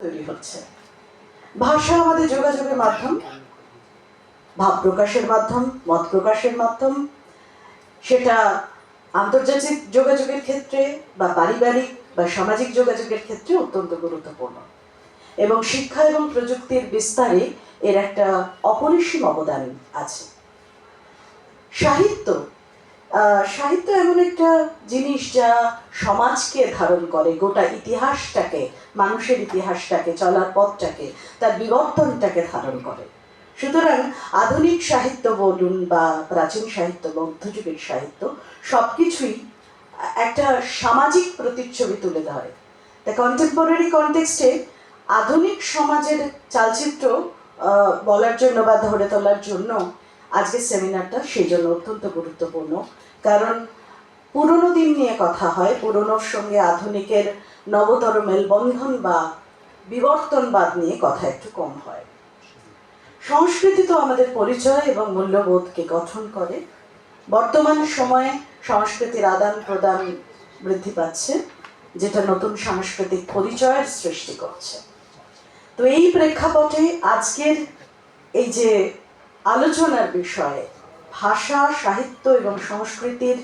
তৈরি হচ্ছে। ভাষা আমাদের যোগাযোগের মাধ্যম, ভাব প্রকাশের মাধ্যম, মত প্রকাশের মাধ্যম। সেটা আন্তর্জাতিক যোগাযোগের ক্ষেত্রে বা পারিবারিক বা সামাজিক যোগাযোগের ক্ষেত্রে অত্যন্ত গুরুত্বপূর্ণ, এবং শিক্ষা এবং প্রযুক্তির বিস্তারে এর একটা অপরিসীম অবদান আছে। সাহিত্য সাহিত্য এমন একটা জিনিস যা সমাজকে ধারণ করে, গোটা ইতিহাসটাকে, মানুষের ইতিহাসটাকে, চলার পথটাকে, তার বিবর্তনটাকে ধারণ করে। সুতরাং আধুনিক সাহিত্য বলুন বা প্রাচীন সাহিত্য, মধ্যযুগের সাহিত্য, সব কিছুই একটা সামাজিক প্রতিচ্ছবি তুলে ধরে। তা কন্টেম্পোরারি কনটেক্সটে আধুনিক সমাজের চালচিত্র বলার জন্য বা ধরে তোলার জন্য আজকের সেমিনারটা সেই জন্য অত্যন্ত গুরুত্বপূর্ণ। কারণ পুরনো দিন নিয়ে কথা হয়, পুরনোর সঙ্গে আধুনিকের নবতর মেলবন্ধন বা বিবর্তনবাদ নিয়ে কথা একটু কম হয়। সংস্কৃতি তো আমাদের পরিচয় এবং মূল্যবোধকে গঠন করে। বর্তমান সময়ে সংস্কৃতির আদান প্রদান বৃদ্ধি পাচ্ছে, যেটা নতুন সাংস্কৃতিক পরিচয়ের সৃষ্টি করছে। তো এই প্রেক্ষাপটে আজকের এই যে আলোচনার বিষয়ে ভাষা, সাহিত্য এবং সংস্কৃতির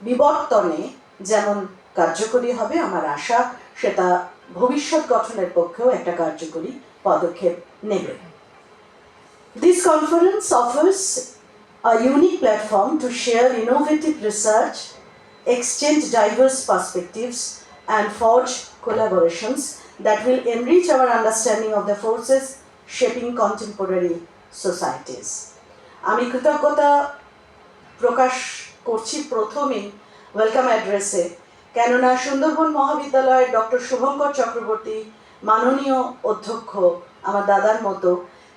বিবর্তনে যেমন কার্যকরী হবে, আমার আশা সেটা ভবিষ্যৎ গঠনের পক্ষেও একটা কার্যকরী পদক্ষেপ নেবে। This conference offers a unique platform to share innovative research, exchange diverse perspectives, and forge collaborations that will enrich our understanding of the forces shaping contemporary societies. আমি কৃতজ্ঞতা প্রকাশ করছি প্রথমেই ওয়েলকাম অ্যাড্রেসে, কেননা সুন্দরবন মহাবিদ্যালয়ের ডক্টর শুভঙ্কর চক্রবর্তী, মাননীয় অধ্যক্ষ, আমার দাদার মতো,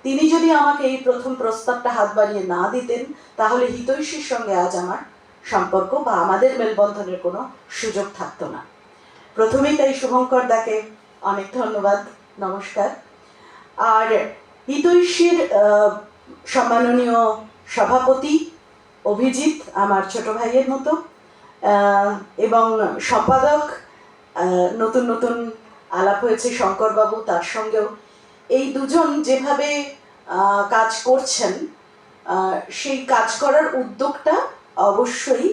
তিনি যদি আমাকে এই প্রথম প্রস্তাবটা হাত বাড়িয়ে না দিতেন, তাহলে হিতৈষীর সঙ্গে আজ আমার সম্পর্ক বা আমাদের মেলবন্ধনের কোনো সুযোগ থাকতো না। প্রথমেই তাই শুভঙ্কর দাকে অনেক ধন্যবাদ, নমস্কার। আর হিতৈষীর সম্মাননীয় সভাপতি অভিজিৎ, আমার ছোট ভাইয়ের মতো, এবং সম্পাদক, নতুন নতুন আলাপ হয়েছে শঙ্করবাবু, তার সঙ্গেও এই দুজন যেভাবে কাজ করছেন, সেই কাজ করার উদ্যোগটা অবশ্যই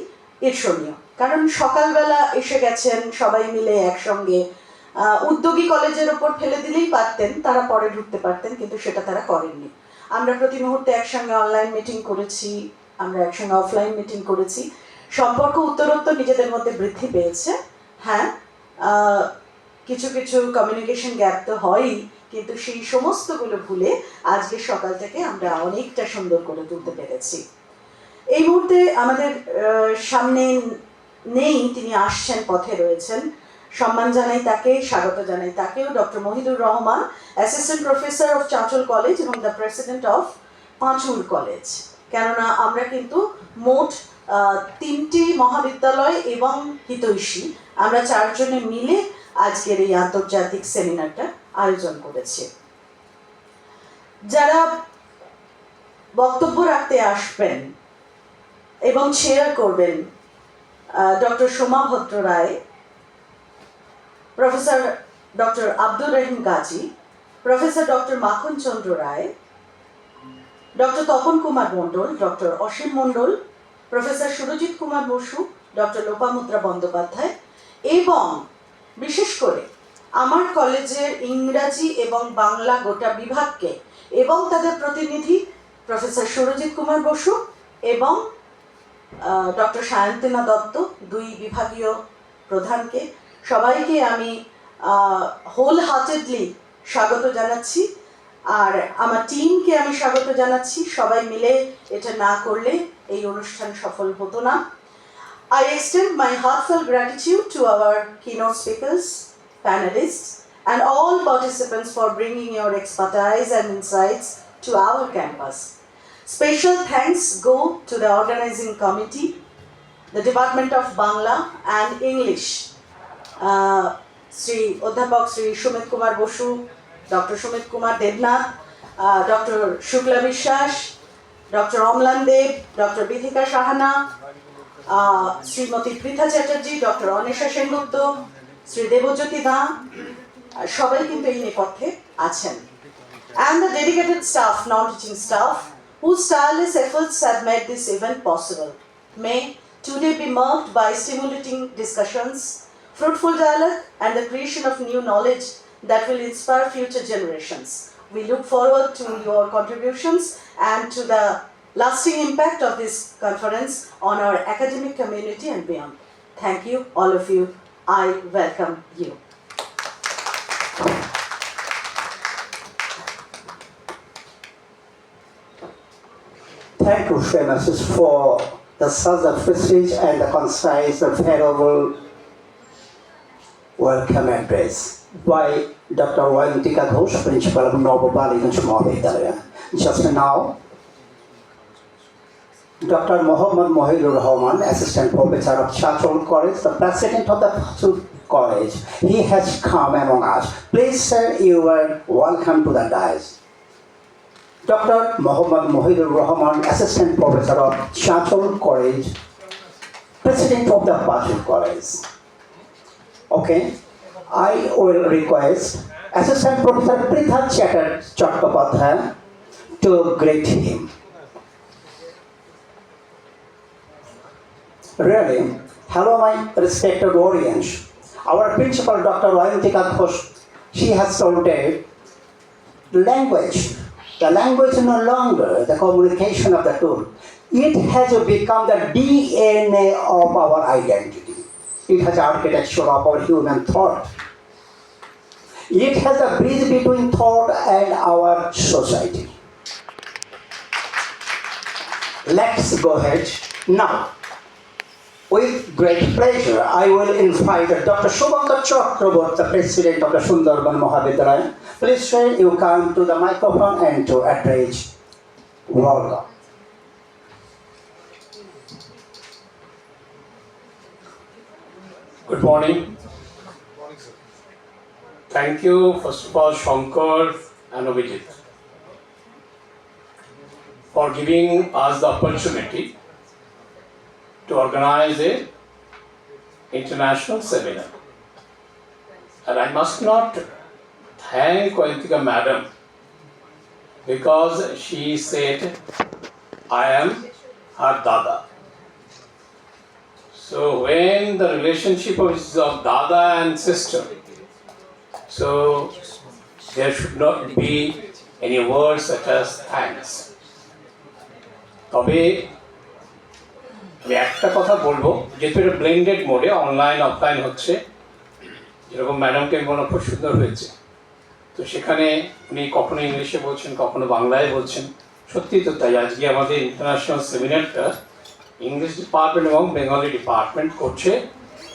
ঈর্ষণীয়। কারণ সকালবেলা এসে গেছেন সবাই মিলে একসঙ্গে, উদ্যোগী কলেজের ওপর ফেলে দিলেই পারতেন, তারা পরে ঢুকতে পারতেন, কিন্তু সেটা তারা করেননি। আমরা প্রতি মুহূর্তে একসঙ্গে অনলাইন মিটিং করেছি, আমরা একসঙ্গে অফলাইন মিটিং করেছি, সম্পর্ক উত্তরোত্তর নিজেদের মধ্যে বৃদ্ধি পেয়েছে। হ্যাঁ, কিছু কিছু কমিউনিকেশন গ্যাপ তো হয়ই, কিন্তু সেই সমস্তগুলো ভুলে আজকে সকাল থেকে আমরা অনেকটা সুন্দর করে তুলতে পেরেছি। এই মুহূর্তে আমাদের সামনে নেই, তিনি আসছেন, পথে রয়েছেন, সম্মান জানাই তাকে, স্বাগত জানাই তাকেও, doctor Mohidur Rahman, assistant professor of Chanchal college এবং দ্য প্রেসিডেন্ট অফ পাঁচুল কলেজ। কেননা আমরা কিন্তু মোট 3টি মহাবিদ্যালয় এবং হিতৈষী, আমরা 4 জনে মিলে আজকের এই আন্তর্জাতিক সেমিনারটা আয়োজন করেছি। যারা বক্তব্য রাখতে আসবেন এবং শেয়ার করবেন, ডক্টর সোমা ভদ্র রায়, professor doctor Abdur Rahim Gazi, professor doctor মাখন চন্দ্র রায়, ডক্টর তপন কুমার মণ্ডল, ডক্টর অসীম মণ্ডল, প্রফেসর সুরজিৎ কুমার বসু, ডক্টর লোপামুদ্রা বন্দ্যোপাধ্যায়, এবং বিশেষ করে আমার কলেজের ইংরাজি এবং বাংলা গোটা বিভাগকে এবং তাদের প্রতিনিধি প্রফেসর সুরজিৎ কুমার বসু এবং ডক্টর সায়ন্তিনা দত্ত, 2 বিভাগীয় প্রধানকে, সবাইকে আমি হোল হার্টেডলি স্বাগত জানাচ্ছি। আর আমার টিমকে আমি স্বাগত জানাচ্ছি। সবাই মিলে এটা না করলে এই অনুষ্ঠান সফল হতো না। I extend my heartfelt gratitude to our keynote speakers, panelists, and all participants for bringing your expertise and insights to our campus. Special thanks go to the organizing committee, the Department of Bangla and English, Sri Odhyapak Sri Sumit Kumar Bosu, Dr. Sumit Kumar Debnath, Dr. Shukla Bishwas, Dr. Omlan Dev, Dr. Bithika Shahana, Srimati Pritha Chatterjee, Dr. Anisha Sengupta, Sri Devojyoti Da, সবাই কিন্তু এই নেপথ্যে আছেন। And the dedicated staff, non-teaching staff, whose tireless efforts have made this event possible. May today be marked by stimulating discussions, fruitful dialogue, and the creation of new knowledge that will inspire future generations. We look forward to your contributions and to the lasting impact of this conference on our academic community and beyond. Thank you, all of you. I welcome you. Thank you, Mrs. for the such a prestige and the concise and favorable welcome address by Dr. Wayantika Ghosh, Principal of Noble Valley Mahavidyalaya. Just now, Dr. Mohammad Mohidur Rahman, Assistant Professor of Chachol College, the President of the Chachol College, he has come among us. Please, sir, you are welcome to the dais. Dr. Mohammad Mohidur Rahman, Assistant Professor of Chachol College, President of the Chachol College. Okay, I will request Assistant Professor Pritha Chattopadhyay to greet him. Really, hello my respected audience. Our principal, Dr. Wayantika Ghosh, she has told language. The language is no longer the communication of the tool. It has become the DNA of our identity. It has architecture of our human thought. It has a bridge between thought and our society. Let's go ahead now. With great pleasure, I will invite Dr. Shubhankar Chakraborty, the President of the Sundarban Mahavidyalaya. Please, sir, you come to the microphone and to address. Welcome. Good morning. Thank you, first of all, Shankar and Abhijit, for giving us the opportunity to organize a international seminar. And I must not thank Wayantika Madam because she said I am her Dada. So when the relationship is of Dada and sister, so there should not be any words such as thanks. তবে আমি একটা কথা বলবো, যেহেতু এটা blended মোডে online offline হচ্ছে, যেরকম ম্যাডামকে মনে খুব সুন্দর হয়েছে, তো সেখানে উনি কখনো ইংলিশে বলছেন, কখনো বাংলায় বলছেন। সত্যি তো তাই, আজকে আমাদের ইন্টারন্যাশনাল সেমিনারটা ইংলিশ ডিপার্টমেন্ট এবং বেঙ্গলি ডিপার্টমেন্ট করছে,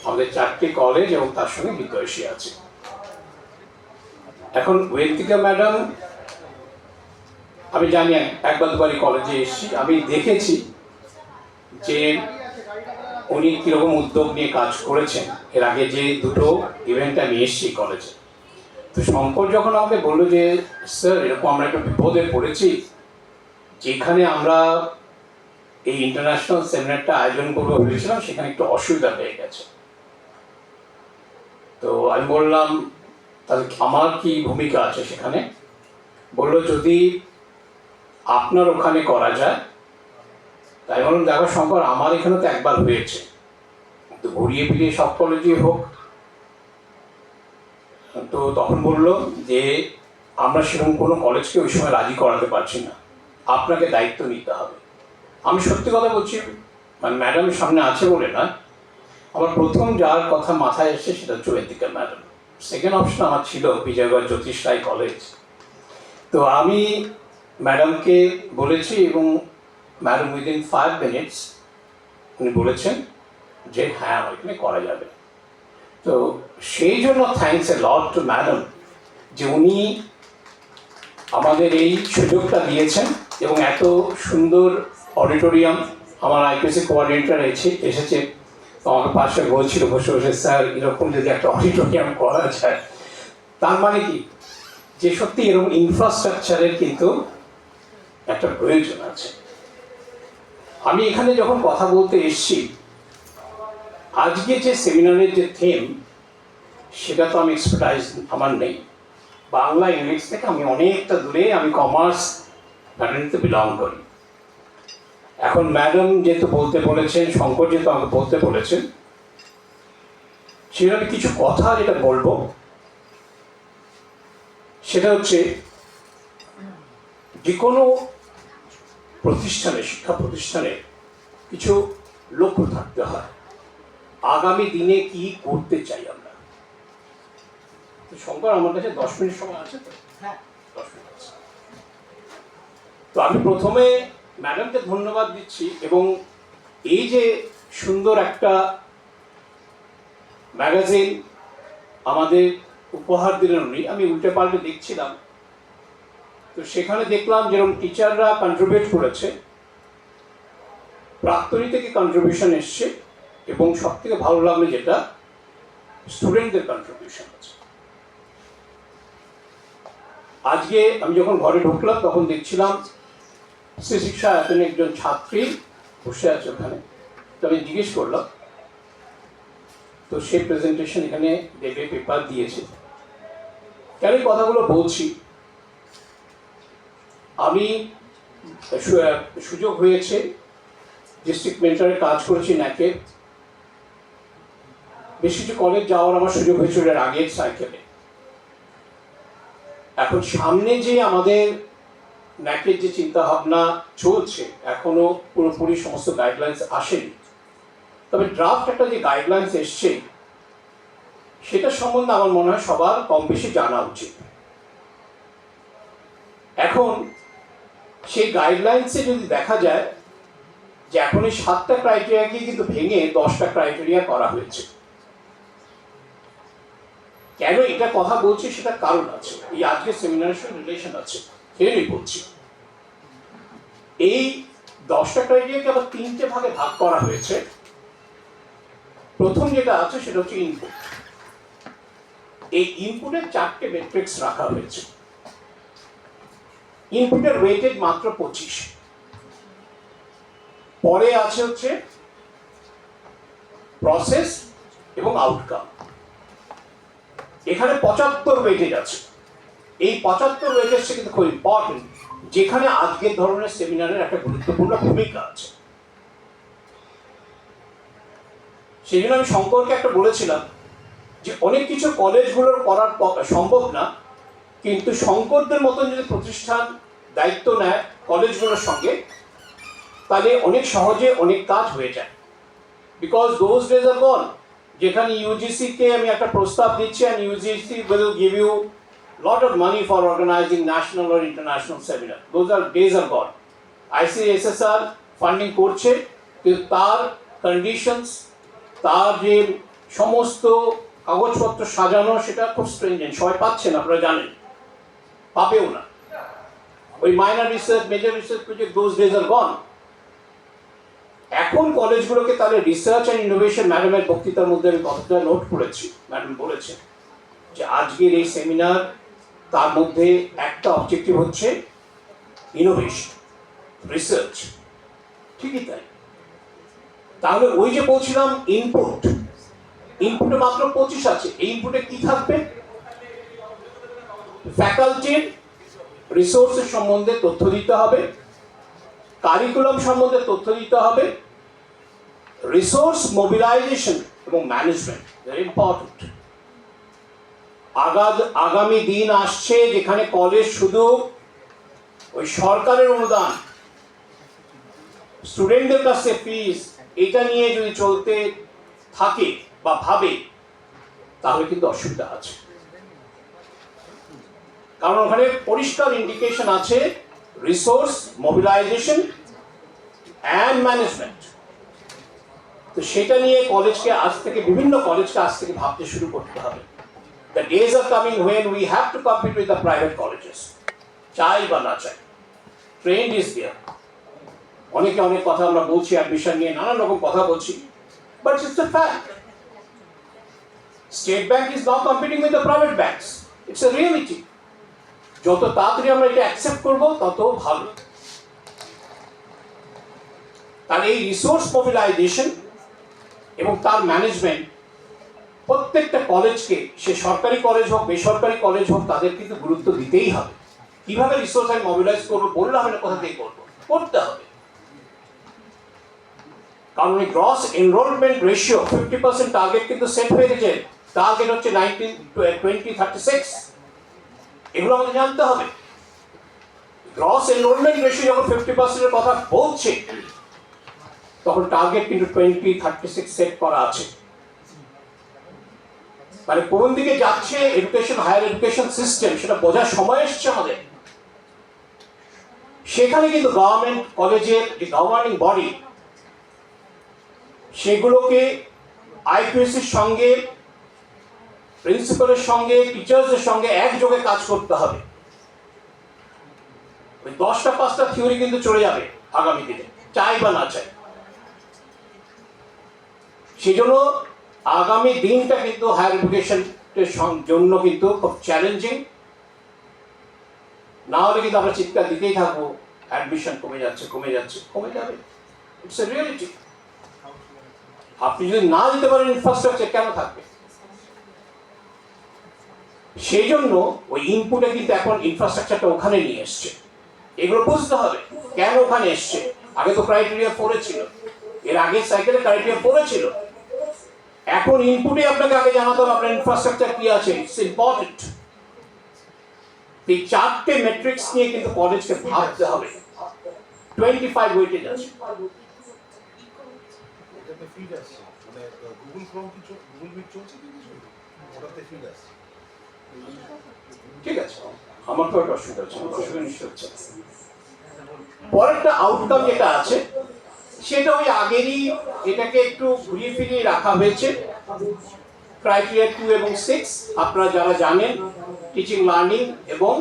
আমাদের 4টি কলেজ এবং তার সঙ্গে বিদ্যাসী আছে। এখন ওয়েন্তিকা ম্যাডাম, আমি জানি একবার দুবারই কলেজে এসেছি, আমি দেখেছি যে উনি কীরকম উদ্যোগ নিয়ে কাজ করেছেন। এর আগে যে দুটো ইভেন্ট আমি এসেছি কলেজে, তো শঙ্কর যখন আমাকে বললো যে স্যার এরকম আমরা একটু বিপদে পড়েছি, যেখানে আমরা এই ইন্টারন্যাশনাল সেমিনারটা আয়োজন করবো ভেবেছিলাম, সেখানে একটু অসুবিধা হয়ে গেছে। তো আমি বললাম তাহলে আমার কি ভূমিকা আছে সেখানে। বললো যদি আপনার ওখানে করা যায়। তাই বললাম দেখো শঙ্কর, আমার এখানে তো একবার হয়েছে, তো ঘুরিয়ে ফিরিয়ে সব কলেজে হোক। তো তখন বললো যে আমরা সেরকম কোনো কলেজকে ওই সময় রাজি করাতে পারছি না, আপনাকে দায়িত্ব নিতে হবে। আমি সত্যি কথা বলছি, মানে ম্যাডামের সামনে আছে বলে না, আমার প্রথম যার কথা মাথায় এসছে সেটা হচ্ছে ওয়েন্তিকা ম্যাডাম। সেকেন্ড অপশন আমার ছিল বিজয়গড় জ্যোতিষ রায় কলেজ। তো আমি ম্যাডামকে বলেছি এবং ম্যাডাম উইদিন 5 মিনিটস উনি বলেছেন যে হ্যাঁ আমার এখানে করা যাবে। তো সেই জন্য thanks a lot to madam যে উনি আমাদের এই সুযোগটা দিয়েছেন এবং এত সুন্দর অডিটোরিয়াম। আমার আইপিএসি কোঅর্ডিনেটর এসেছে, তো আমার পাশে বলছিল বসে বসে স্যার এরকম যদি একটা অডিটোরিয়াম করা যায়, তার মানে কি যে সত্যি এরকম ইনফ্রাস্ট্রাকচারের কিন্তু একটা প্রয়োজন আছে। আমি এখানে যখন কথা বলতে এসছি, আজকে যে সেমিনারের যে থিম সেটা তো আমি এক্সপার্টাইজ আমার নেই। বাংলা ইংলিশ থেকে আমি অনেকটা দূরে, আমি কমার্স ফ্যাকাল্টিতে বিলং করি। এখন ম্যাডাম যেহেতু বলতে বলেছেন, শঙ্কর যেহেতু আমাকে বলতে বলেছেন, সেভাবে কিছু কথা যেটা বলবো সেটা হচ্ছে, যে কোনো প্রতিষ্ঠানে, শিক্ষা প্রতিষ্ঠানে কিছু লক্ষ্য থাকতে হয়। আগামী দিনে কি করতে চাই আমরা। তো শঙ্কর, আমার কাছে 10 মিনিট সময় আছে তো? হ্যাঁ, 10 মিনিট আছে। তো আমি প্রথমে ম্যাডামকে ধন্যবাদ দিচ্ছি, এবং এই যে সুন্দর একটা ম্যাগাজিন আমাদের উপহার দিলেন উনি, আমি উল্টে পাল্টে দেখছিলাম, তো সেখানে দেখলাম যেরকম টিচাররা কন্ট্রিবিউট করেছে, প্রাক্তনী থেকে কন্ট্রিবিউশন এসছে, এবং সব থেকে ভালো লাগলো যেটা স্টুডেন্টদের কন্ট্রিবিউশন আছে। আজকে আমি যখন ঘরে ঢুকলাম তখন দেখছিলাম শ্রী শিক্ষা এতনে একজন ছাত্রী বসে আছে ওখানে। তো আমি জিজ্ঞেস করলাম, তো সে প্রেজেন্টেশন এখানে দেবে, পেপার দিয়েছে। কেন এই কথাগুলো বলছি, আমি সুযোগ হয়েছে ডিস্ট্রিক্ট মেন্টরে কাজ করেছি ন্যাকে, বেশ কিছু কলেজ যাওয়ার আমার সুযোগ হয়েছিল এর আগের সাইকেলে। এখন সামনে যে আমাদের ন্যাকের যে চিন্তা ভাবনা চলছে, এখনো পুরোপুরি সমস্ত গাইডলাইন্স আসেনি, তবে ড্রাফট একটা যে গাইডলাইন্স এসছে সেটা সম্বন্ধে আমার মনে হয় সবার কম বেশি জানা উচিত। এখন সেই গাইডলাইন্সে যদি দেখা যায় যে এখন এই 7টা ক্রাইটেরিয়াকে কিন্তু ভেঙে 10টা ক্রাইটেরিয়া করা হয়েছে। কেন এটা কথা বলছি সেটা কারণ আছে, এই আজকের সেমিনারের সঙ্গে রিলেশন আছে, সেটাই বলছি। এই 10টা ক্রাইটেরিয়াকে আবার 3টে ভাগে ভাগ করা হয়েছে। প্রথম যেটা আছে সেটা হচ্ছে ইনপুট। এই ইনপুটের 4টে মেট্রিক্স রাখা হয়েছে। ইনপুটের ওয়েটেজ মাত্র 25। পরে আছে হচ্ছে প্রসেস এবং আউটকাম। এখানে 75 ওয়েটেজ আছে। এই 75 ওয়েটেজটা কিন্তু খুব ইম্পর্টেন্ট, যেখানে আজকের ধরনের সেমিনারের একটা গুরুত্বপূর্ণ ভূমিকা আছে। সেই জন্য আমি শঙ্করকে একটা বলেছিলাম যে অনেক কিছু কলেজগুলোর করার সম্ভব না, কিন্তু শঙ্করদের মতন যদি প্রতিষ্ঠান দায়িত্ব নেয় কলেজগুলোর সঙ্গে, তাহলে অনেক সহজে অনেক কাজ হয়ে যায়। বিকজ দোজ ডেজ আর গন, যেখানে ইউজিসিকে আমি একটা প্রস্তাব দিচ্ছি, and UGC will give you lot of money for organizing national or international seminar. Those are days are gone. ICSSR funding করছে, কিন্তু তার কন্ডিশনস, তার যে সমস্ত কাগজপত্র সাজানো, সেটা খুব স্ট্রেঞ্জেন্ট, সবাই পাচ্ছে না, আপনারা জানেন, পাবেও না। ওই minor research, major research project, those days are gone. এখন কলেজগুলোকে তাহলে রিসার্চ অ্যান্ড ইনোভেশন, ম্যাডামের বক্তৃতার মধ্যে আমি কথাটা নোট করেছি, ম্যাডাম বলেছেন যে আজকের এই সেমিনার, তার মধ্যে একটা অবজেক্টিভ হচ্ছে ইনোভেশন, রিসার্চ। ঠিকই তাই। তাহলে ওই যে বলছিলাম ইনপুটে মাত্র 25 আছে। এই ইনপুটে কি থাকবে? ফ্যাকাল্টির রিসোর্সের সম্বন্ধে তথ্য দিতে হবে, কারিকুলাম সম্বন্ধে তথ্য দিতে হবে, রিসোর্স মোবিলাইজেশন এবং ম্যানেজমেন্ট, ভেরি ইম্পর্টেন্ট। আগামী দিন আসছে যেখানে কলেজ শুধু ওই সরকারের অনুদান, স্টুডেন্টদের কাছে ফিস, এটা নিয়ে যদি চলতে থাকে বা ভাবে, তাহলে কিন্তু অসুবিধা আছে। কারণ ওখানে পরিষ্কার ইন্ডিকেশন আছে রিসোর্স মোবিলাইজেশন অ্যান্ড ম্যানেজমেন্ট। তো সেটা নিয়ে কলেজকে আজ থেকে, বিভিন্ন কলেজকে আজ থেকে ভাবতে শুরু করতে হবে। The days are coming when we have to compete with the private colleges, চাই বা না চাই। Trend is there. অনেকে অনেক কথা আমরা বলছি, অ্যাডমিশন নিয়ে নানান রকম কথা বলছি, but it's a fact. State bank is now competing with the private banks, it's a reality. যত তাড়াতাড়ি আমরা এটা অ্যাকসেপ্ট করবো তত ভালো। তাহলে এই রিসোর্স মোবিলাইজেশন এবং তার ম্যানেজমেন্ট, প্রত্যেকটা কলেজকে, সে সরকারি কলেজ হোক বেসরকারি কলেজ হোক, তাদের কিন্তু গুরুত্ব দিতেই হবে। কিভাবে রিসোর্স আমি মোবিলাইজ করবো বললে হবে না, কোথা থেকে করবো, করতে হবে। কারণ এই গ্রস এনরোলমেন্ট রেশিও 50% টার্গেট কিন্তু সেট হয়ে গেছে। টার্গেট হচ্ছে 2036। এগুলো আমাদের জানতে হবে। গ্রস এনরোলমেন্ট রেশিও যখন 50% এর কথা বলছে, তখন টার্গেট কিন্তু 2036 সেট করা আছে। মানে কোন দিকে যাচ্ছে এডুকেশন, হায়ার এডুকেশন সিস্টেম, সেটা বোঝার সময় এসছে আমাদের। সেখানে কিন্তু গভর্নমেন্ট কলেজের যে গভর্নিং বডি, সেগুলোকে আইপিএসির সঙ্গে, প্রিন্সিপালের সঙ্গে, টিচার্সদের সঙ্গে একযোগে কাজ করতে হবে। ওই 10টা 5টা থিওরি কিন্তু চলে যাবে আগামী দিনে, চাই বা না চাই। সেই জন্য আগামী দিনটা কিন্তু হায়ার এডুকেশনের জন্য কিন্তু খুব চ্যালেঞ্জিং। না হলে কিন্তু আমরা চিৎকার দিতেই থাকবো, অ্যাডমিশন কমে যাচ্ছে, কমে যাচ্ছে, কমে যাবে। It's a reality. আপনি যদি না দিতে পারেন ইনফ্রাস্ট্রাকচার, কেন থাকবে? সেই জন্য ওই ইনপুটে কিন্তু এখন ইনফ্রাস্ট্রাকচারটা ওখানে নিয়ে এসছে। এগুলো বুঝতে হবে কেন ওখানে এসছে। আগে তো ক্রাইটেরিয়া 4 ছিল, এর আগে সাইকেলে ক্রাইটেরিয়া 4 ছিল। এখন ইনপুটে আপনাকে আগে জানাতে হবে আপনার ইনফ্রাস্ট্রাকচার কি আছে। It's important. এই 4টে মেট্রিক্স নিয়ে কিন্তু কলেজকে ভাবতে হবে। 25 ওয়েটেজ আছে। এটাতে ফিড আসছে, মানে গুগল ক্রোম কি গুগল মিট চলছে কি কিছু, ওটাতে ফিড আসছে। ঠিক আছে, আমার তো একটা অসুবিধা হচ্ছে, অসুবিধা নিশ্চয় হচ্ছে। পরেরটা আউটকাম যেটা আছে, সেটা ওই আগেরই, এটাকে একটু ঘুরিয়ে ফিরিয়ে রাখা হয়েছে। ক্রাইটেরিয়া 2 এবং 6 আপনারা যারা জানেন, টিচিং লার্নিং এবং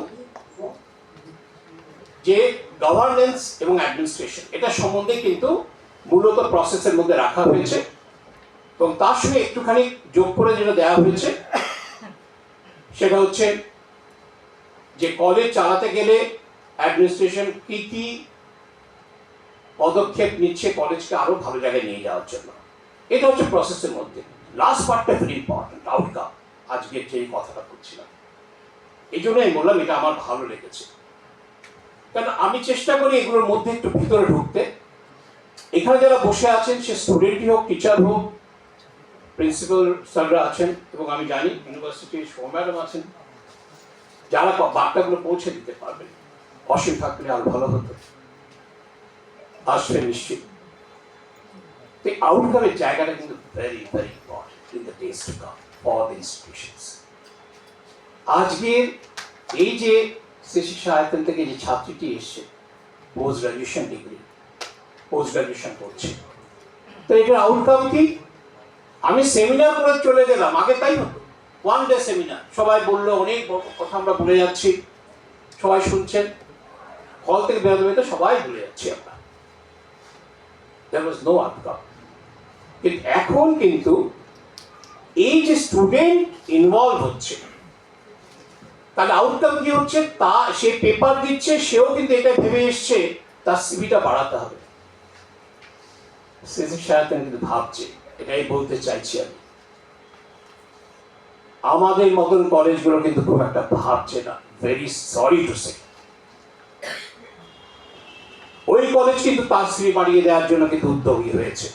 যে গভর্নেন্স এবং অ্যাডমিনিস্ট্রেশন, এটা সম্বন্ধে কিন্তু মূলত প্রসেসের মধ্যে রাখা হয়েছে। এবং তার সঙ্গে একটুখানি যোগ করে যেটা দেওয়া হয়েছে, সেটা হচ্ছে যে কলেজ চালাতে গেলে অ্যাডমিনিস্ট্রেশন কি কি পদক্ষেপ নিচ্ছে কলেজকে আরো ভালো জায়গায় নিয়ে যাওয়ার জন্য। এটা হচ্ছে প্রসেসের মধ্যে। লাস্ট পার্টটা ভেরি ইম্পর্টেন্ট, আউটকাম, আজকে যেই কথাটা বলছিলাম। এই জন্য আমি বললাম এটা আমার ভালো লেগেছে, কারণ আমি চেষ্টা করি এগুলোর মধ্যে একটু ভিতরে ঢুকতে। এখানে যারা বসে আছেন, সে স্টুডেন্টই হোক, টিচার হোক, প্রিন্সিপাল স্যাররা আছেন, এবং আমি জানি ইউনিভার্সিটির ম্যাডাম আছেন, যারা বার্তাগুলো পৌঁছে দিতে পারবেন। অসীম থাকলে আরো ভালো হতো, আসবে নিশ্চিত। The outcome জায়গাটা কিন্তু very very important in the days to come for the institutions. আজকের এই যে শিক্ষা আয়তন থেকে যে ছাত্রীটি এসছে, post graduation degree, post graduation করছে, তো এটার আউটকাম কি? আমি সেমিনার করে চলে গেলাম, আগে তাই হতো, 1 ডে সেমিনার, সবাই বললো, অনেক কথা আমরা ভুলে যাচ্ছি, সবাই শুনছেন, হল থেকে বেরোতে বেরোতে সবাই ভুলে যাচ্ছি আমরা। There was no outcome. কিন্তু এখন কিন্তু এই যে স্টুডেন্ট ইনভলভ হচ্ছে, তাহলে আউটকাম কি হচ্ছে? তা সে পেপার দিচ্ছে, সেও কিন্তু এটা ভেবে এসছে তার সিভিটা বাড়াতে হবে। সাহেব কিন্তু ভাবছে, এটাই বলতে চাইছি আমি। আমাদের মতন কলেজগুলো কিন্তু খুব একটা ভাবছে না, ভেরি সরি টু সে। ওই কলেজ কিন্তু তার সিভি বাড়িয়ে দেওয়ার জন্য কিন্তু উদ্যোগী হয়েছে।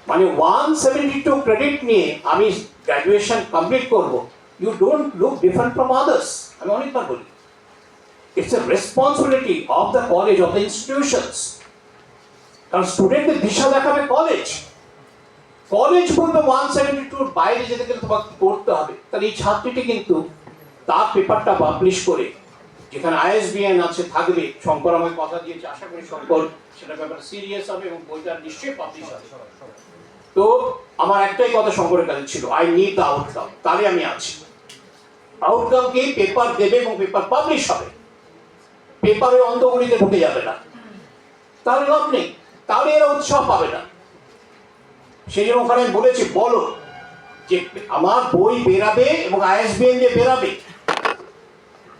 মানে 172 ক্রেডিট নিয়ে আমি গ্র্যাজুয়েশন কমপ্লিট করব, you don't look different from others. আমি অনেকবার বলি, it's a responsibility of the college, of the institutions. কারণ স্টুডেন্টদের দিশা দেখাবে কলেজ। কলেজ বলবে 172 বাইরে যেতে গেলে তোমাকে করতে হবে। তাহলে এই ছাত্রীটি কিন্তু তার পেপারটা পাবলিশ করে, যেখানে ISBN আছে, থাকবে, শঙ্কর আমাকে কথা দিয়েছে, আশা করি শঙ্কর সেটা ব্যাপারে সিরিয়াস হবে এবং বইটা নিশ্চয়ই পাবলিশ হবে। তো আমার একটাই কথা শঙ্করের কাছে ছিল, আই নিড দ্য আউটকাম। তাহলে আমি আছি। আউটকাম কি? পেপার দেবে এবং পেপার পাবলিশ হবে। পেপারে অন্ধগুলিতে ঢুকে যাবে না, তাহলে লাভ নেই, তাহলে এরা উৎসাহ পাবে না। সেই জন্য ওখানে আমি বলেছি, বলো যে আমার বই বেরাবে এবং ISBN দিয়ে বেরাবে,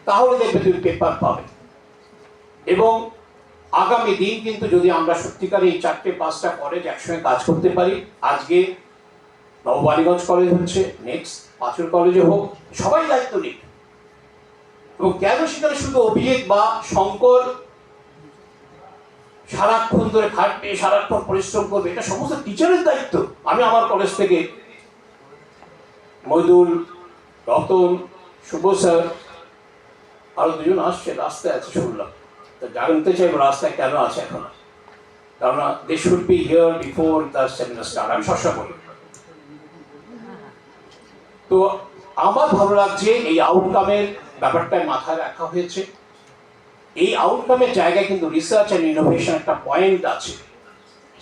তাহলে দেখবে তুমি পেপার পাবে। এবং আগামী দিন কিন্তু যদি আমরা সত্যিকার এই 4টে 5টা কলেজ একসঙ্গে কাজ করতে পারি, আজকে নববাড়িগঞ্জ কলেজ হচ্ছে, নেক্সট পাঁচুর কলেজে হোক, সবাই দায়িত্ব নিক। এবং কেন সেখানে শুধু অভিজিৎ বা শঙ্কর সারাক্ষণ ধরে খাটবে, সারাক্ষণ পরিশ্রম করবে, এটা সমস্ত টিচারের দায়িত্ব। আমি আমার কলেজ থেকে মইদুল, রতন, শুভ স্যার, আরো দুজন আসছে, রাস্তায় আছে শুনলাম, তো জানতে চাইবো রাস্তায় কেন আছে এখন, কারণ they should be here before the seminar start. আমি সবসময় বলি। তো আমার ভালো লাগছে এই আউটকামের ব্যাপারটায় মাথায় রাখা হয়েছে। এই আউটকামের জায়গায় কিন্তু রিসার্চ অ্যান্ড ইনোভেশন একটা পয়েন্ট আছে,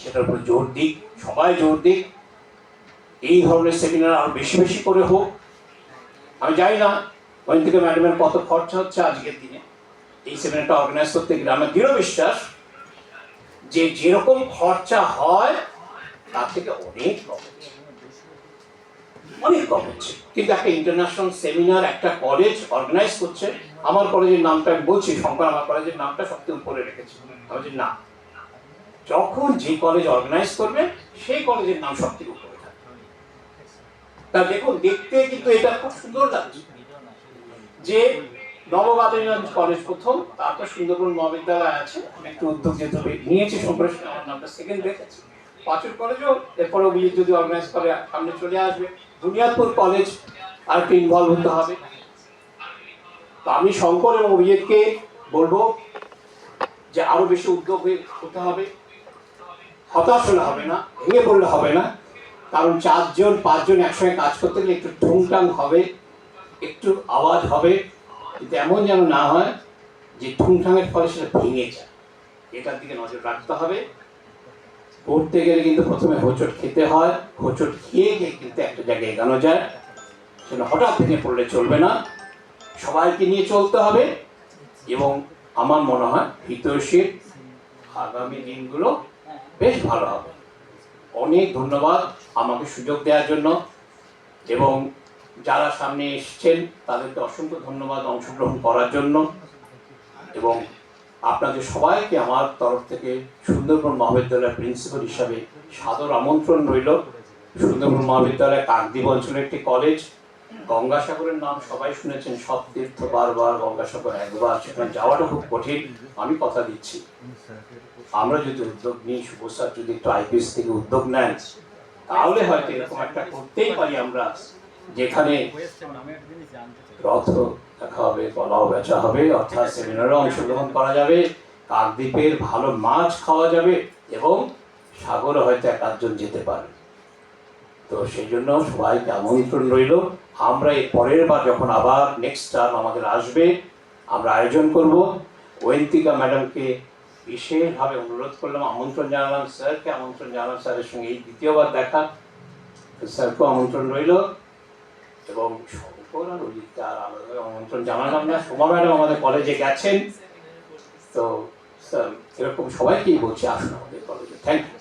সেটার উপর জোর দিক, সবাই জোর দিক। এই ধরনের সেমিনার আরো বেশি বেশি করে হোক। আমি জানি না ঐন্তিকা ম্যাডামের কত খরচা হচ্ছে আজকের দিনে এই সেমিনারটা অর্গানাইজ করতে গেলে। আমার দৃঢ় বিশ্বাস যে যেরকম খরচা হয় তার থেকে অনেক কম হচ্ছে, অনেক কম হচ্ছে। কিন্তু একটা ইন্টারন্যাশনাল সেমিনার একটা কলেজ অর্গানাইজ করছে। আমার কলেজের নামটা আমি বলছি, শঙ্কর আমার কলেজের নামটা সবচেয়ে উপরে রেখেছে। আমি বলছি না, যখন যে কলেজ অর্গানাইজ করবে সেই কলেজের নাম সবচেয়ে উপরে থাকবে। তা দেখুন, দেখতে কিন্তু এটা খুব সুন্দর লাগছে যে নববাড়িগঞ্জ কলেজ প্রথম, তারপর সুন্দরবন মহাবিদ্যালয় আছে, একটু উদ্যোগ যেতে নিয়েছে, সম্প্রসারণ আমার নামটা সেকেন্ড রেখেছে। পাঁচুর কলেজও এরপরে অভিজিৎ যদি অর্গানাইজ করে সামনে চলে আসবে। বুনিয়াদপুর কলেজ আর একটু ইনভলভ হতে হবে। তো আমি শঙ্কর এবং অভিজিৎকে বলবো যে আরো বেশি উদ্যোগ হতে হবে, হতাশ হলে হবে না, ভেঙে পড়লে হবে না। কারণ 4জন 5জন একসঙ্গে কাজ করতে গেলে একটু ঠুংটাং হবে, একটু আওয়াজ হবে, কিন্তু এমন যেন না হয় যে ঠুংঠাঙের ফলে সেটা ভেঙে যায়। এটার দিকে নজর রাখতে হবে। করতে গেলে কিন্তু প্রথমে হোঁচট খেতে হয়, হোঁচট খেয়ে গিয়ে কিন্তু একটা জায়গায় এগানো যায়। সেটা হঠাৎ ভেঙে পড়লে চলবে না, সবাইকে নিয়ে চলতে হবে। এবং আমার মনে হয় হিতৈষীর আগামী দিনগুলো বেশ ভালো হবে। অনেক ধন্যবাদ আমাকে সুযোগ দেওয়ার জন্য, এবং যারা সামনে এসছেন তাদেরকে অসংখ্য ধন্যবাদ অংশগ্রহণ করার জন্য। এবং আপনাদের সবাইকে আমার তরফ থেকে সুন্দরবন মহাবিদ্যালয়ের প্রিন্সিপাল হিসাবে সাদর আমন্ত্রণ রইল। সুন্দরবন মহাবিদ্যালয় কাকদ্বীপ অঞ্চলের একটি কলেজ। গঙ্গাসাগরের নাম সবাই শুনেছেন, সপ্তীর্থ বারবার, গঙ্গাসাগর একবার, সেখানে যাওয়াটা খুব কঠিন। আমি কথা দিচ্ছি, আমরা যদি উদ্যোগ নিই, শুভ স্যার যদি একটু আইপিএস থেকে উদ্যোগ নেন, তাহলে হয়তো এরকম একটা করতেই পারি আমরা, যেখানে রথ দেখা হবে, কলাও বেচা হবে, অর্থাৎ সেমিনারে অংশগ্রহণ করা যাবে, কাকদ্বীপের ভালো মাছ খাওয়া যাবে, এবং সাগরে হয়তো 1-8জন যেতে পারে। তো সেই জন্য সবাইকে আমন্ত্রণ রইল। আমরা এর পরের বার যখন আবার নেক্সট টার্ম আমাদের আসবে, আমরা আয়োজন করব। ঐন্তিকা ম্যাডামকে বিশেষভাবে অনুরোধ করলাম, আমন্ত্রণ জানালাম, স্যারকে আমন্ত্রণ জানালাম, স্যারের সঙ্গে এই দ্বিতীয়বার দেখা, স্যারকেও আমন্ত্রণ রইল। এবং শঙ্কর আর অজিতকে আর আলাদা আমন্ত্রণ জানালাম না, সোমা ম্যাডাম আমাদের কলেজে গেছেন। তো স্যার এরকম সবাইকেই বলছি, আসুন আমাদের কলেজে। Thank you.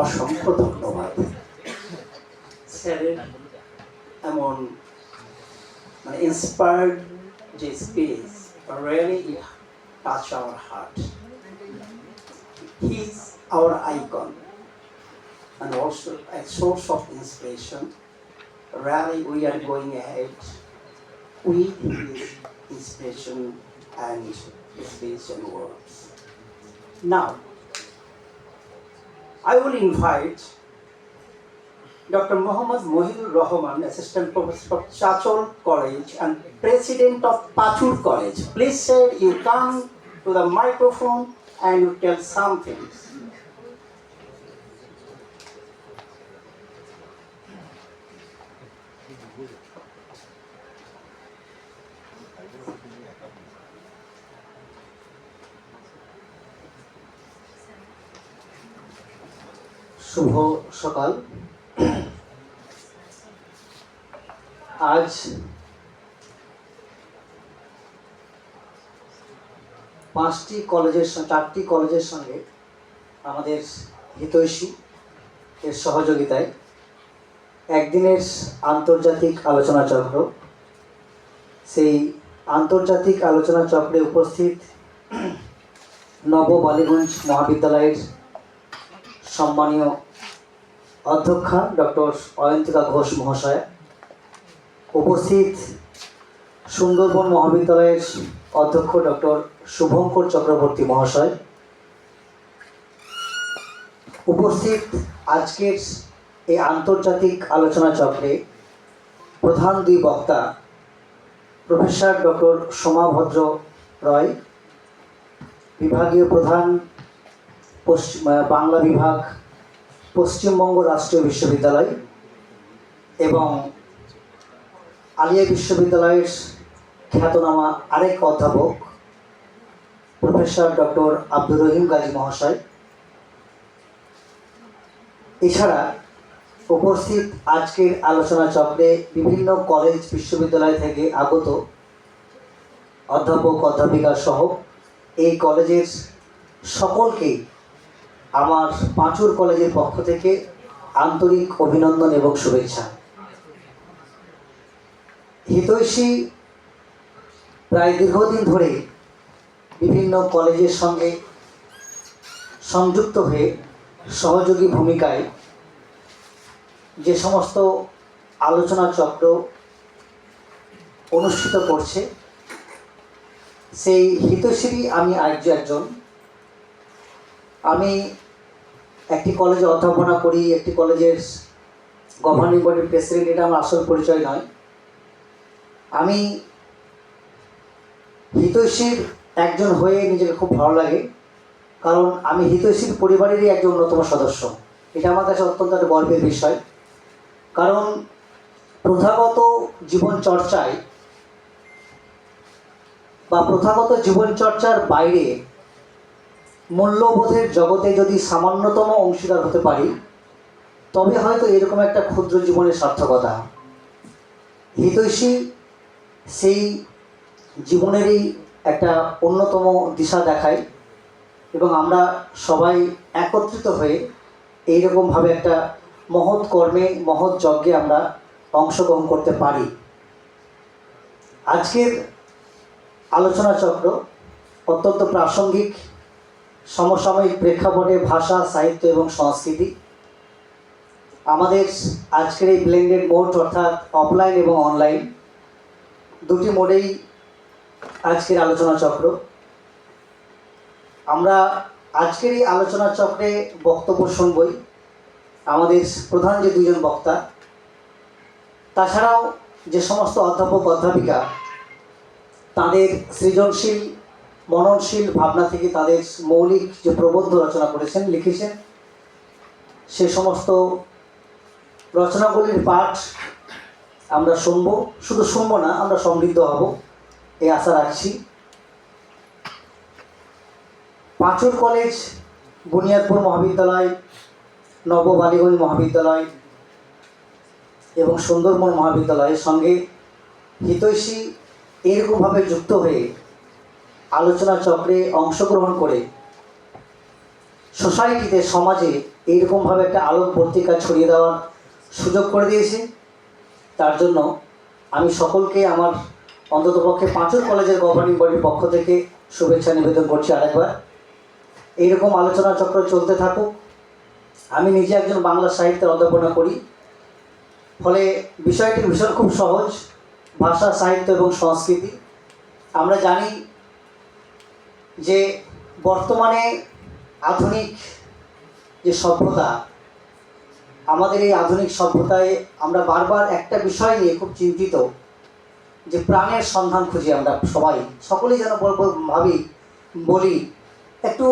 অসংখ্য ধন্যবাদ স্যারের এমন মানে ইন্সপায়ার্ড যে speech, really it touch our heart. He is our icon and also a source of inspiration. Really, we are going ahead with his inspiration and speech and words. Now, I will invite Dr. Muhammad Mohidul Rahman, Assistant Professor of Chachol College and President of Pachur College. Please sir, you come to the microphone and you tell something. শুভ সকাল। আজ 4টি কলেজের সঙ্গে আমাদের হিতৈষী এর সহযোগিতায় একদিনের আন্তর্জাতিক আলোচনা চক্র, সেই আন্তর্জাতিক আলোচনা চক্রে উপস্থিত নববালিগঞ্জ মহাবিদ্যালয়ের সম্মানীয় অধ্যক্ষা ডক্টর অয়ন্তিকা ঘোষ মহাশয়া, উপস্থিত সুন্দরবন মহাবিদ্যালয়ের অধ্যক্ষ ডক্টর শুভঙ্কর চক্রবর্তী মহাশয়, উপস্থিত আজকের এই আন্তর্জাতিক আলোচনা চক্রে প্রধান দুই বক্তা প্রফেসর ডক্টর সোমাভদ্র রয়, বিভাগীয় প্রধান বাংলা বিভাগ, পশ্চিমবঙ্গ রাষ্ট্রীয় বিশ্ববিদ্যালয়, এবং আলিয়া বিশ্ববিদ্যালয়ের খ্যাতনামা আরেক অধ্যাপক প্রফেসর ডক্টর আব্দুর রহিম গাজী মহাশয়। এছাড়া উপস্থিত আজকের আলোচনা চক্রে বিভিন্ন কলেজ বিশ্ববিদ্যালয় থেকে আগত অধ্যাপক অধ্যাপিকা সহ এই কলেজের সকলকেই আমার পাঁচুর কলেজের পক্ষ থেকে আন্তরিক অভিনন্দন এবং শুভেচ্ছা। হিতৈষী প্রায় দীর্ঘদিন ধরে বিভিন্ন কলেজের সঙ্গে সংযুক্ত হয়ে সহযোগী ভূমিকায় যে সমস্ত আলোচনা চক্র অনুষ্ঠিত করছে, সেই হিতৈষীরই আমি একজন। আমি একটি কলেজে অধ্যাপনা করি, একটি কলেজের গভর্নিং বডির প্রেসিডেন্ট, এটা আমার আসল পরিচয় নয়। আমি হিতৈষীর একজন হয়ে নিজেকে খুব ভালো লাগে, কারণ আমি হিতৈষীর পরিবারেরই একজন অন্যতম সদস্য। এটা আমার কাছে অত্যন্ত একটা গর্বের বিষয়, কারণ প্রথাগত জীবনচর্চায় বা প্রথাগত জীবনচর্চার বাইরে মূল্যবোধের জগতে যদি সামান্যতম অংশীদার হতে পারি, তবে হয়তো এরকম একটা ক্ষুদ্র জীবনের সার্থকতা। হিতৈষী সেই জীবনেরই একটা অন্যতম দিশা দেখায়, এবং আমরা সবাই একত্রিত হয়ে এইরকমভাবে একটা মহৎ কর্মে, মহৎ যজ্ঞে আমরা অংশগ্রহণ করতে পারি। আজকের আলোচনা চক্র অত্যন্ত প্রাসঙ্গিক, সমসাময়িক প্রেক্ষাপটে ভাষা, সাহিত্য এবং সংস্কৃতি। আমাদের আজকের এই ব্লেন্ডেড মোড, অর্থাৎ অফলাইন এবং অনলাইন দুটি মোডেই আজকের আলোচনা চক্র। আমরা আজকের এই আলোচনা চক্রে বক্তব্য শুনবই আমাদের প্রধান যে দুজন বক্তা, তাছাড়াও যে সমস্ত অধ্যাপক অধ্যাপিকা তাদের সৃজনশীল মননশীল ভাবনা থেকে তাদের মৌলিক যে প্রবন্ধ রচনা করেছেন, লিখেছেন, সে সমস্ত রচনাগুলির পাঠ আমরা শুনবো। শুধু শুনবো না, আমরা সমৃদ্ধ হব এই আশা রাখছি। পাঁচুর কলেজ, বুনিয়াদপুর মহাবিদ্যালয়, নববালিগঞ্জ মহাবিদ্যালয় এবং সুন্দরবন মহাবিদ্যালয়ের সঙ্গে হিতৈষী এরকমভাবে যুক্ত হয়ে আলোচনা চক্রে অংশগ্রহণ করে সোসাইটিতে, সমাজে এইরকমভাবে একটা আলোকবর্তিকা ছড়িয়ে দেওয়ার সুযোগ করে দিয়েছে। তার জন্য আমি সকলকে আমার অন্ততপক্ষে পাঁচুর কলেজের গভর্নিং বডির পক্ষ থেকে শুভেচ্ছা নিবেদন করছি আরেকবার। এইরকম আলোচনা চক্র চলতে থাকুক। আমি নিজে একজন বাংলা সাহিত্যের অধ্যাপনা করি, ফলে বিষয়টি ভীষণ খুব সহজ, ভাষা, সাহিত্য এবং সংস্কৃতি। আমরা জানি যে বর্তমানে আধুনিক যে সভ্যতা, আমাদের এই আধুনিক সভ্যতায় আমরা বারবার একটা বিষয় নিয়ে খুব চিন্তিত, যে প্রাণের সন্ধান খুঁজি আমরা সবাই, সকলেই যেন বলি একটু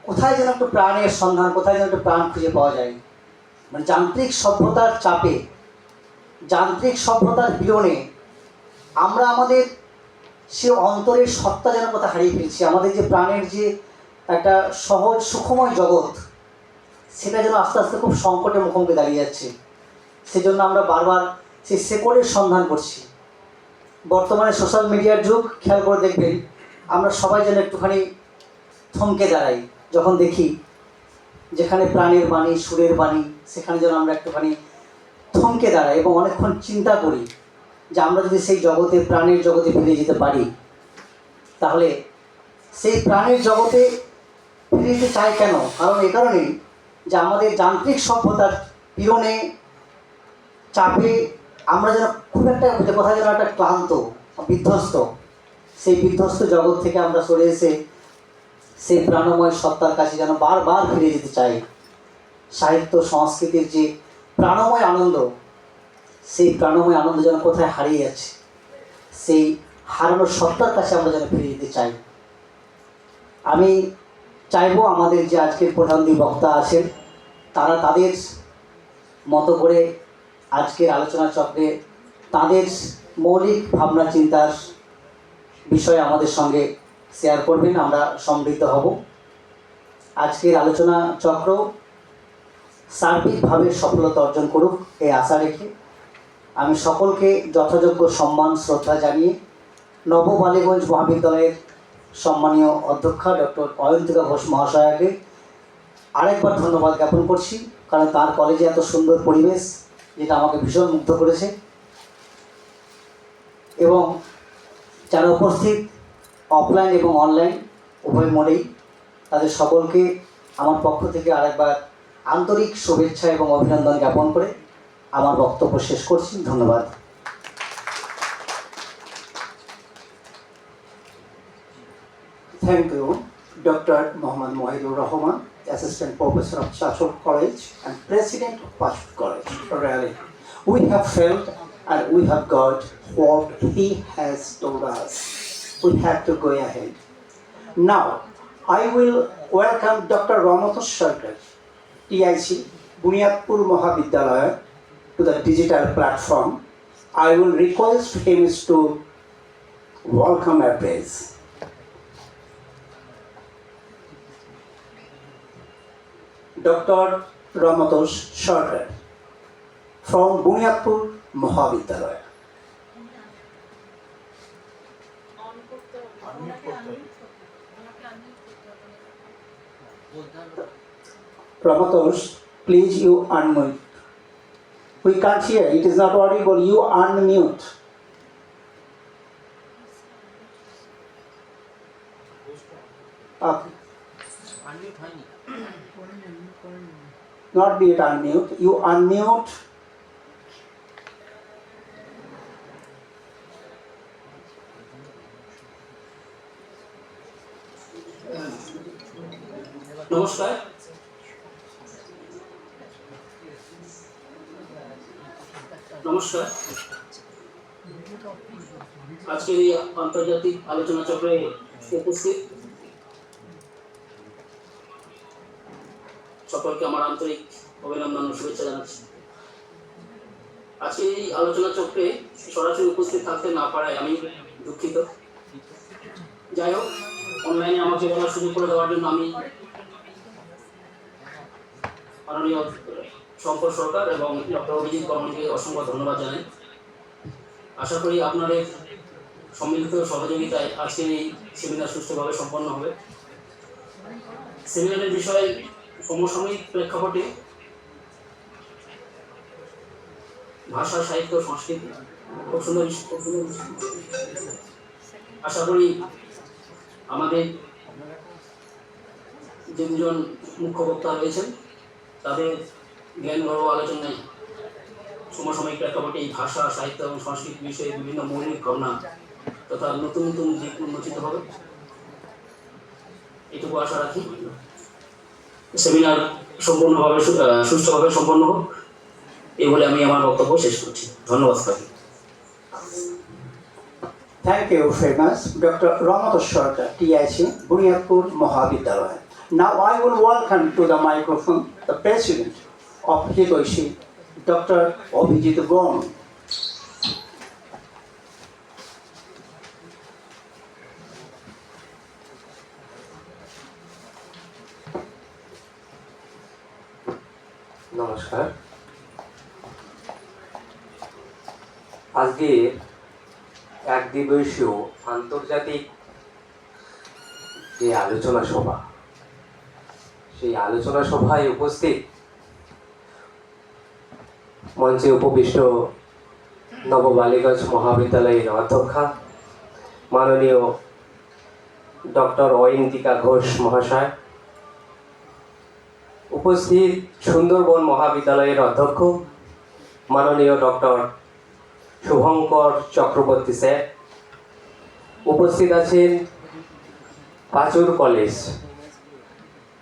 কোথায় যেন একটু প্রাণের সন্ধান, কোথায় যেন একটু প্রাণ খুঁজে পাওয়া যায়। মানে যান্ত্রিক সভ্যতার চাপে, যান্ত্রিক সভ্যতার পীড়নে আমরা আমাদের সে অন্তরের সত্তা যেন কোথায় হারিয়ে ফেলছি। আমাদের যে প্রাণের যে একটা সহজ সুখময় জগৎ, সেটা যেন আস্তে আস্তে খুব সংকটের মুখোমুখি দাঁড়িয়ে যাচ্ছে। সেজন্য আমরা বারবার সেই শেকড়ের সন্ধান করছি। বর্তমানে সোশ্যাল মিডিয়ার যুগ, খেয়াল করে দেখবেন আমরা সবাই যেন একটুখানি থমকে দাঁড়াই যখন দেখি যেখানে প্রাণের বাণী, সুরের বাণী, সেখানে যেন আমরা একটুখানি থমকে দাঁড়াই এবং অনেকক্ষণ চিন্তা করি যে আমরা যদি সেই জগতে, প্রাণের জগতে ফিরে যেতে পারি, তাহলে সেই প্রাণের জগতে ফিরে যেতে চাই কেন? কারণ এই কারণেই যে আমাদের যান্ত্রিক সভ্যতার পীড়নে, চাপে আমরা যেন খুব একটা কোথায় যেন একটা ক্লান্ত, বিধ্বস্ত, সেই বিধ্বস্ত জগৎ থেকে আমরা সরে এসে সেই প্রাণময় সত্তার কাছে যেন বারবার ফিরে যেতে চাই। সাহিত্য সংস্কৃতির যে প্রাণময় আনন্দ, সেই প্রাণময় আনন্দ যেন কোথায় হারিয়ে যাচ্ছে, সেই হারানোর সত্তার কাছে আমরা যেন ফিরে যেতে চাই। আমি চাইবো আমাদের যে আজকের প্রধান দুই বক্তা আছেন, তারা তাদের মতো করে আজকের আলোচনা চক্রে তাদের মৌলিক ভাবনা চিন্তার বিষয়ে আমাদের সঙ্গে শেয়ার করবেন। আমরা সমৃদ্ধ হব। আজকের আলোচনা চক্র সার্বিকভাবে সফলতা অর্জন করুক এই আশা রেখে আমি সকলকে যথাযোগ্য সম্মান শ্রদ্ধা জানিয়ে নববালিগঞ্জ মহাবিদ্যালয়ের সম্মানীয় অধ্যক্ষা ডক্টর অয়ন্তিকা ঘোষ মহাশয়াকে আরেকবার ধন্যবাদ জ্ঞাপন করছি, কারণ তার কলেজে এত সুন্দর পরিবেশ যেটা আমাকে ভীষণ মুগ্ধ করেছে। এবং যারা উপস্থিত অফলাইন এবং অনলাইন উভয় মোডেই, তাদের সকলকে আমার পক্ষ থেকে আরেকবার আন্তরিক শুভেচ্ছা এবং অভিনন্দন জ্ঞাপন করে আমার বক্তব্য শেষ করছি। ধন্যবাদ। Thank you, Dr. Mohammad Mohidur Rahman, Assistant Professor of Chachol College and President of Pashut College. Really, we have felt and we have got what he has told us. We have to go ahead. Now, I will welcome Dr. Ramatos Sarkar, TIC, Bunyadpur Mahavidyalaya, to the digital platform. I will request him to welcome address. Dr. Ramatos Sarkar from Bunyadpur Mahavidyalaya. Ramatos, please you unmute. We can't hear. It is not audible. You unmute. Okay. Not be it unmute. You unmute. নমস্কার। নমস্কার। আজকের এই আন্তর্জাতিক আলোচনা চক্রে উপস্থিত সকলকে আমার আন্তরিক অভিনন্দন ও শুভেচ্ছা জানাচ্ছি। আজকে এই আলোচনা চক্রে সরাসরি উপস্থিত থাকতে না পারায় আমি দুঃখিত। যাই হোক, অনলাইনে আমাকে বলার সুযোগ করে দেওয়ার জন্য আমি মাননীয় শঙ্কর সরকার এবং ডক্টর অভিজিৎ বর্মনকে অসংখ্য ধন্যবাদ জানাই। আশা করি আপনাদের সম্মিলিত সহযোগিতায় আজকের এই সেমিনার সুষ্ঠুভাবে সম্পন্ন হবে। সেমিনারের বিষয় সমসাময়িক প্রেক্ষাপটে ভাষা, সাহিত্য, সংস্কৃতি। খুব সুন্দর। আশা করি আমাদের যে দুজন মুখ্য বক্তা রয়েছেন তাদের জ্ঞানগর্ভ আলোচনায় সমসাময়িক প্রেক্ষাপটে এই ভাষা, সাহিত্য এবং সংস্কৃতি বিষয়ে বিভিন্ন মৌলিক ভাবনা তথা নতুন নতুন দিক উন্মোচিত হবে, এটুকু আশা রাখি। সেমিনার সম্পূর্ণভাবে সুষ্ঠুভাবে সম্পন্ন হোক, এই বলে আমি আমার বক্তব্য শেষ করছি। ধন্যবাদ সবাইকে। Thank you very much, Dr. Ramatos Sarkar, TIC, Bunyadpur Mahavidyalaya. Now I will welcome to the microphone the President of Hitoishi, Dr. Abhijit Bormon. নমস্কার। আজকে এক দিবসীয় আন্তর্জাতিক যে আলোচনা সভা, সেই আলোচনা সভায় উপস্থিত মঞ্চে উপবিষ্ট নববালিগঞ্জ মহাবিদ্যালয়ের অধ্যক্ষা মাননীয় ডক্টর অয়ন্তিকা ঘোষ মহাশয়, উপস্থিত সুন্দরবন মহাবিদ্যালয়ের অধ্যক্ষ মাননীয় ডক্টর শুভঙ্কর চক্রবর্তী স্যার, উপস্থিত আছেন পাঁচুর কলেজ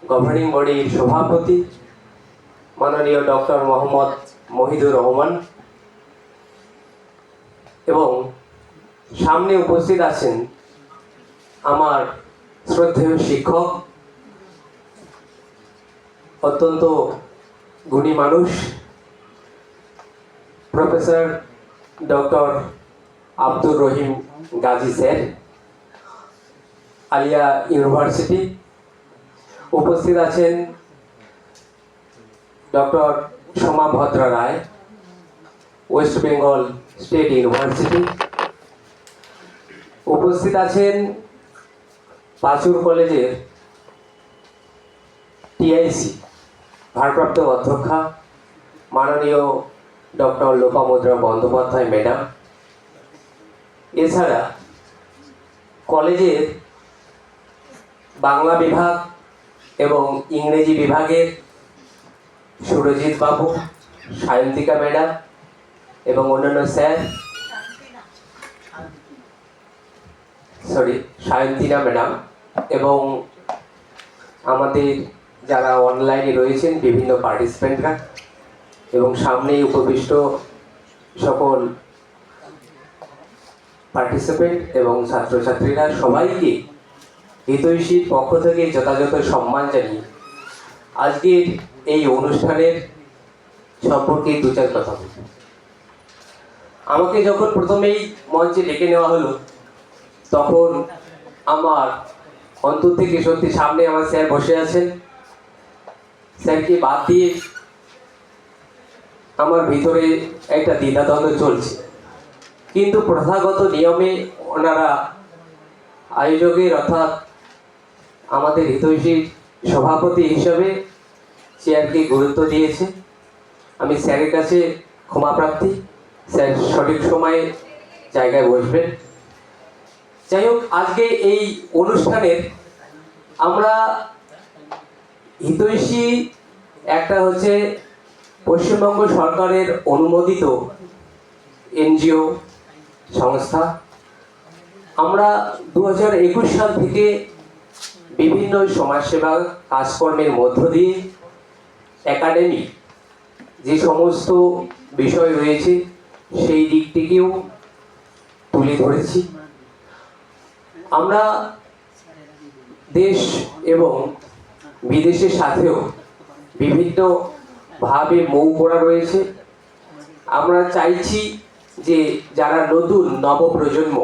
গভর্নিং বডির সভাপতি মাননীয় ডক্টর মোহাম্মদ মহিদুর রহমান, এবং সামনে উপস্থিত আছেন আমার শ্রদ্ধেয় শিক্ষক, অত্যন্ত গুণী মানুষ, professor doctor Abdur Rahim Gazi sir, Alia university. উপস্থিত আছেন ডক্টর সোমা ভদ্রা রায়, ওয়েস্ট বেঙ্গল স্টেট ইউনিভার্সিটি। উপস্থিত আছেন পাঁচুর কলেজের টিআইসি ভারপ্রাপ্ত অধ্যক্ষা মাননীয় ডক্টর লোপামুদ্রা বন্দ্যোপাধ্যায় ম্যাডাম। এছাড়া কলেজের বাংলা বিভাগ এবং ইংরেজি বিভাগের সুরজিৎ বাবু, সায়ন্তিকা ম্যাডাম এবং অন্যান্য স্যার, সায়ন্তিনা ম্যাডাম, এবং আমাদের যারা অনলাইনে রয়েছেন বিভিন্ন পার্টিসিপেন্টরা, এবং সামনেই উপবিষ্ট সকল পার্টিসিপেন্ট এবং ছাত্রছাত্রীরা, সবাইকে হিতৈষীর পক্ষ থেকে যথাযথ সম্মান জানিয়ে আজকের এই অনুষ্ঠানের সম্পর্কে দু চার কথা বলব। আমাকে যখন প্রথমেই মঞ্চে ডেকে নেওয়া হলো, তখন আমার অন্তর থেকে সত্যি, সামনে আমার স্যার বসে আছেন, স্যারকে বাদ দিয়ে আমার ভিতরে একটা দ্বিধাদ্বন্দ্ব চলছে। কিন্তু প্রথাগত নিয়মে ওনারা আয়োজকের অর্থাৎ আমাদের হিতৈষী সভাপতি হিসাবে চেয়ারকে গুরুত্ব দিয়েছে। আমি স্যারের কাছে ক্ষমা প্রার্থী, স্যার সঠিক সময়ে জায়গায় বসবেন। যাই হোক, আজকে এই অনুষ্ঠানের আমরা হিতৈষী একটা হচ্ছে পশ্চিমবঙ্গ সরকারের অনুমোদিত এনজিও সংস্থা। আমরা 2021 সাল থেকে বিভিন্ন সমাজসেবা কাজকর্মের মধ্য দিয়ে একাডেমি যে সমস্ত বিষয় রয়েছে সেই দিকটিকেও তুলে ধরেছি। আমরা দেশ এবং বিদেশের সাথেও বিভিন্নভাবে মৌ করা রয়েছে। আমরা চাইছি যে যারা নতুন নবপ্রজন্ম,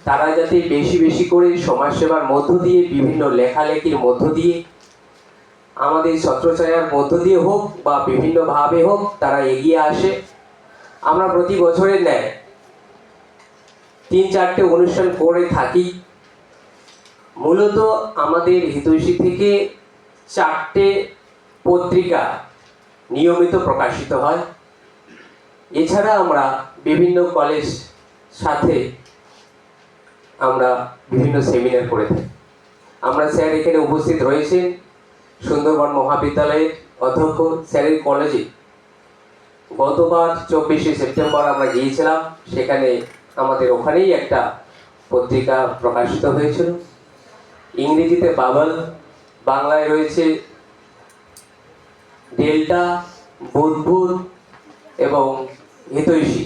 তারা যাতে বেশি বেশি করে সমাজসেবার মধ্য দিয়ে, বিভিন্ন লেখালেখির মধ্য দিয়ে, আমাদের ছত্রছায়ার মধ্য দিয়ে হোক বা বিভিন্নভাবে হোক, তারা এগিয়ে আসে। আমরা প্রতি বছরের ন্যায় 3-4টে অনুষ্ঠান করে থাকি। মূলত আমাদের হিতৈষী থেকে 4টে পত্রিকা নিয়মিত প্রকাশিত হয়। এছাড়া আমরা বিভিন্ন কলেজ সাথে আমরা বিভিন্ন সেমিনার করে থাকি। আমরা স্যার এখানে উপস্থিত রয়েছেন, সুন্দরবন মহাবিদ্যালয়ের অধ্যক্ষ স্যারের কলেজে গতবার 24শে সেপ্টেম্বর আমরা গিয়েছিলাম। সেখানে আমাদের ওখানেই একটা পত্রিকা প্রকাশিত হয়েছিল। ইংরেজিতে বাবল, বাংলায় রয়েছে ডেল্টা, বুদবুদ এবং হিতৈষী।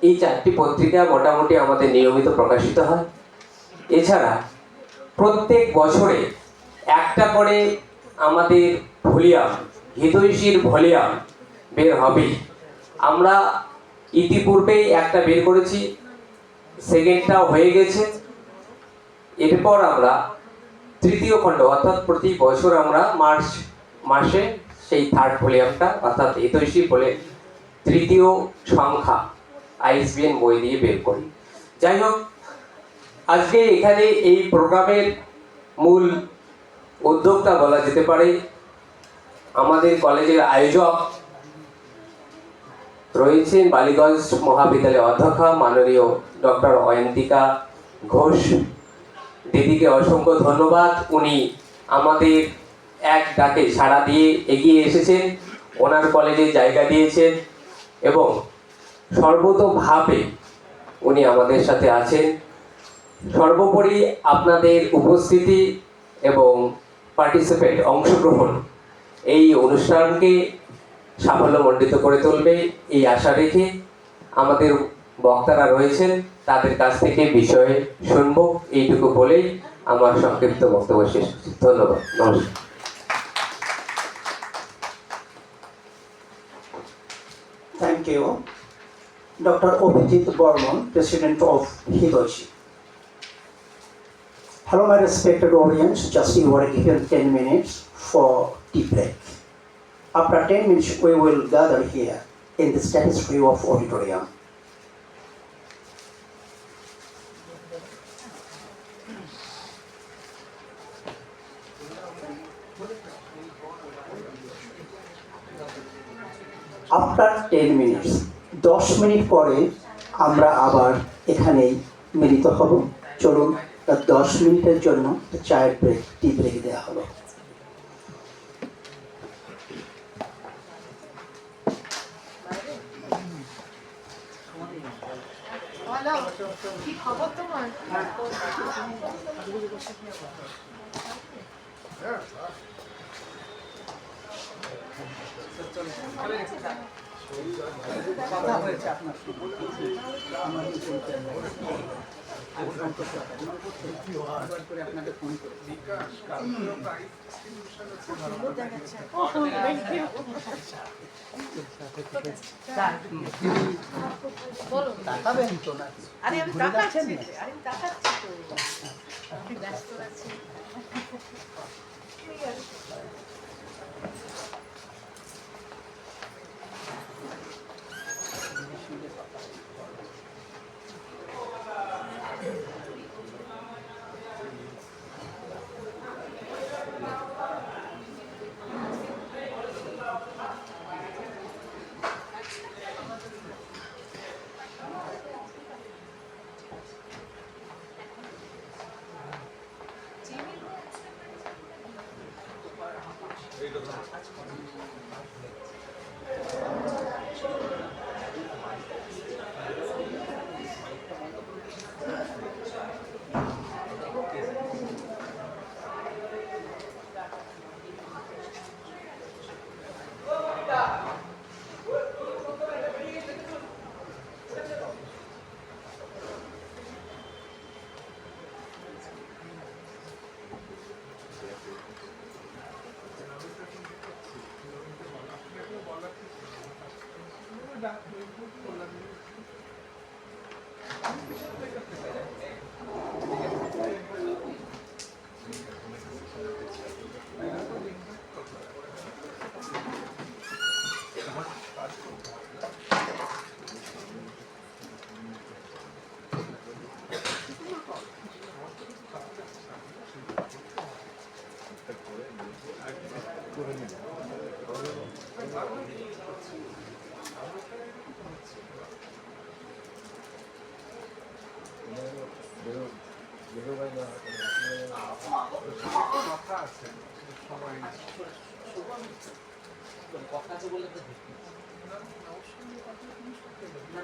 এই 4টি পত্রিকা মোটামুটি আমাদের নিয়মিত প্রকাশিত হয়। এছাড়া প্রত্যেক বছরে একটা করে আমাদের ভলিউম, হিতৈষীর ভলিউম বের হবে। আমরা ইতিপূর্বেই একটা বের করেছি, সেকেন্ডটা হয়ে গেছে। এরপর আমরা তৃতীয় খণ্ড, অর্থাৎ প্রতি বছর আমরা মার্চ মাসে সেই 3rd ভলিউমটা অর্থাৎ হিতৈষী বলে তৃতীয় সংখ্যা ISBN বই দিয়ে বের করি। যাই হোক, আজকে এখানে এই প্রোগ্রামের মূল উদ্যোক্তা বলা যেতে পারে আমাদের কলেজের আয়োজক রয়েছেন বালিগঞ্জ মহাবিদ্যালয়ের অধ্যক্ষা মাননীয় ডক্টর অয়ন্তিকা ঘোষ, দিদিকে অসংখ্য ধন্যবাদ। উনি আমাদের এক ডাকে সাড়া দিয়ে এগিয়ে এসেছেন, ওনার কলেজে জায়গা দিয়েছেন এবং সর্বতোভাবে উনি আমাদের সাথে আছেন। সর্বোপরি আপনাদের উপস্থিতি এবং অংশগ্রহণ এই অনুষ্ঠানকে সাফল্যমণ্ডিত করে তুলবে এই আশা রেখে আমাদের বক্তারা রয়েছেন, তাদের কাছ থেকে বিষয়ে শুনব, এইটুকু বলেই আমার সংক্ষিপ্ত বক্তব্য শেষ করছি। ধন্যবাদ, নমস্কার। Thank you. Dr. Obhijit Burman, President of Hitoshi. Hello, my respected audience. Just you are given 10 minutes for tea break. After 10 minutes, we will gather here in the status view of auditorium. After 10 minutes 10 minute পরে আমরা আবার এখানেই মিলিত হব। চলুন 10 মিনিটের জন্য চায়ের ব্রেক, টি ব্রেক দেওয়া হলো। কি খবর তোমার? কথা হয়েছে আপনার করে আপনাকে ফোন করে তাকাবেন তো না? আরে আমি তাকাচ্ছি, আরে তাকাচ্ছি তো, আমি ব্যস্ত আছি। ঠিক আছে।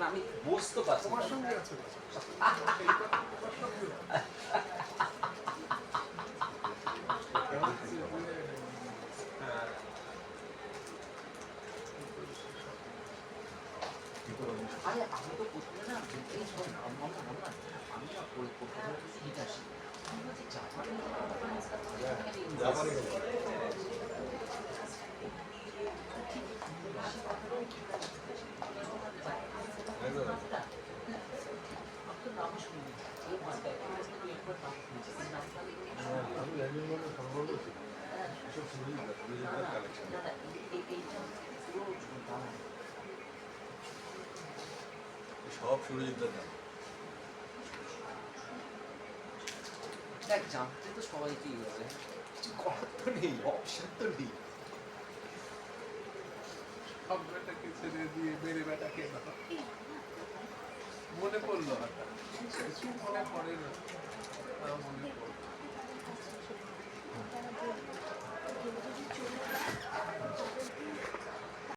আমি বুঝতে পারছি তোমার সঙ্গে আছে আরে আমি তো প্রথমে না এই শোন আমার না আমি না ওই প্রথমে হিট আসি আমি বলছি জাপানি সব সুরজিৎদার নাম দেখ, জানতে তো সবাইকেই আছে, কিছু করার তো নেই, অপশন তো নেই। সব বেটাকে ছেড়ে দিয়ে মেরে বেটাকে না মনে পড়লো হঠাৎ, কিছু মনে পড়ে না। তারা মনে করবে।